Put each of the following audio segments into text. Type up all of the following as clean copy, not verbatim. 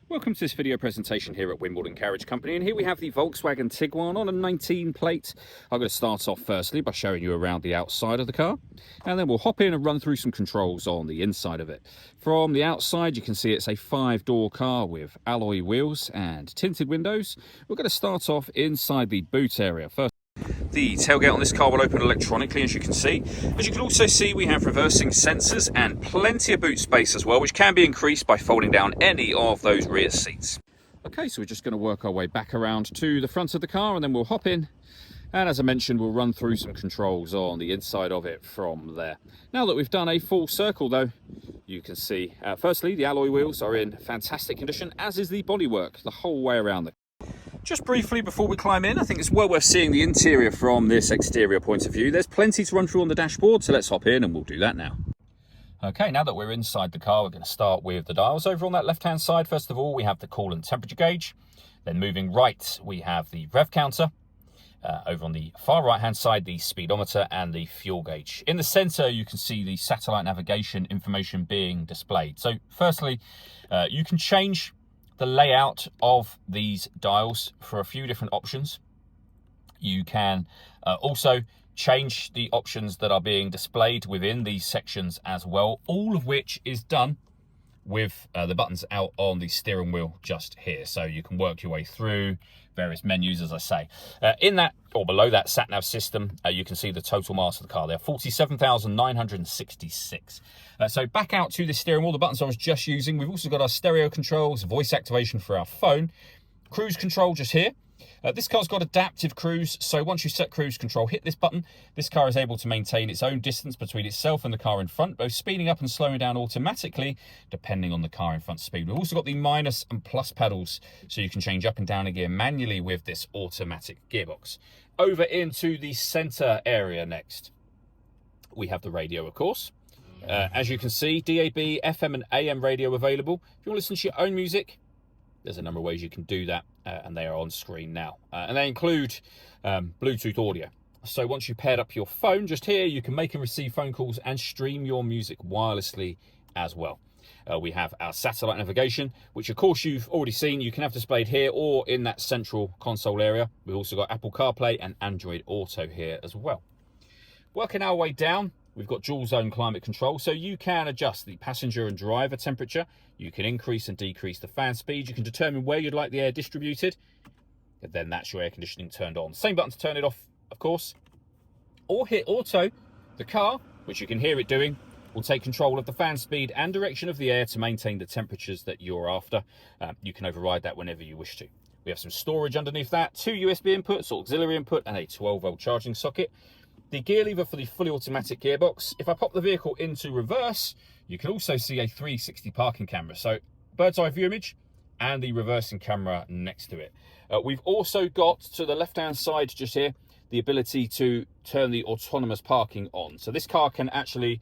Welcome to this video presentation here at Wimbledon Carriage Company, and here we have the Volkswagen Tiguan on a 19 plate. I'm going to start off firstly by showing you around the outside of the car, and then we'll hop in and run through some controls on the inside of it. From the outside you can see it's a 5-door car with alloy wheels and tinted windows. We're going to start off inside the boot area first. The tailgate on this car will open electronically, as you can see. As you can also see, we have reversing sensors and plenty of boot space as well, which can be increased by folding down any of those rear seats. Okay, so we're just going to work our way back around to the front of the car, and then we'll hop in. And as I mentioned, we'll run through some controls on the inside of it from there. Now that we've done a full circle though, you can see, firstly, the alloy wheels are in fantastic condition, as is the bodywork the whole way around the car. Just briefly before we climb in, I think it's well worth seeing the interior from this exterior point of view. There's plenty to run through on the dashboard, so let's hop in and we'll do that now. Okay, now that we're inside the car, we're going to start with the dials. Over on that left-hand side, first of all, we have the coolant temperature gauge. Then moving right, we have the rev counter. Over on the far right-hand side, the speedometer and the fuel gauge. In the center, you can see the satellite navigation information being displayed. So firstly, you can change the layout of these dials for a few different options. You can also change the options that are being displayed within these sections as well, all of which is done with the buttons out on the steering wheel just here. So you can work your way through various menus, as I say. In that, or below that sat-nav system, you can see the total mass of the car there, 47,966. So back out to the steering wheel, the buttons I was just using. We've also got our stereo controls, voice activation for our phone, cruise control just here. This car's got adaptive cruise, so once you set cruise control, hit this button, this car is able to maintain its own distance between itself and the car in front, both speeding up and slowing down automatically, depending on the car in front's speed. We've also got the minus and plus pedals, so you can change up and down a gear manually with this automatic gearbox. Over into the center area next, we have the radio, of course. As you can see, DAB, FM and AM radio available. If you want to listen to your own music, there's a number of ways you can do that, and they are on screen now. And they include Bluetooth audio. So once you've paired up your phone, just here, you can make and receive phone calls and stream your music wirelessly as well. We have our satellite navigation, which of course you've already seen. You can have displayed here or in that central console area. We've also got Apple CarPlay and Android Auto here as well. Working our way down, we've got dual zone climate control, so you can adjust the passenger and driver temperature. You can increase and decrease the fan speed. You can determine where you'd like the air distributed, and then that's your air conditioning turned on. Same button to turn it off, of course. Or hit auto. The car, which you can hear it doing, will take control of the fan speed and direction of the air to maintain the temperatures that you're after. You can override that whenever you wish to. We have some storage underneath that, 2 USB inputs, auxiliary input, and a 12-volt charging socket. The gear lever for the fully automatic gearbox. If I pop the vehicle into reverse, you can also see a 360 parking camera. So bird's eye view image and the reversing camera next to it. We've also got, to the left-hand side just here, the ability to turn the autonomous parking on. So this car can actually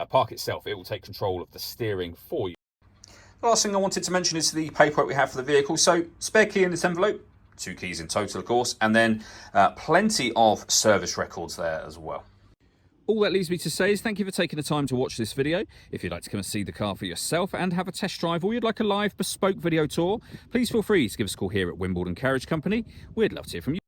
park itself. It will take control of the steering for you. The last thing I wanted to mention is the paperwork we have for the vehicle. So spare key in this envelope. 2 keys in total, of course, and then plenty of service records there as well. All that leaves me to say is thank you for taking the time to watch this video. If you'd like to come and see the car for yourself and have a test drive, or you'd like a live bespoke video tour, please feel free to give us a call here at Wimbledon Carriage Company. We'd love to hear from you.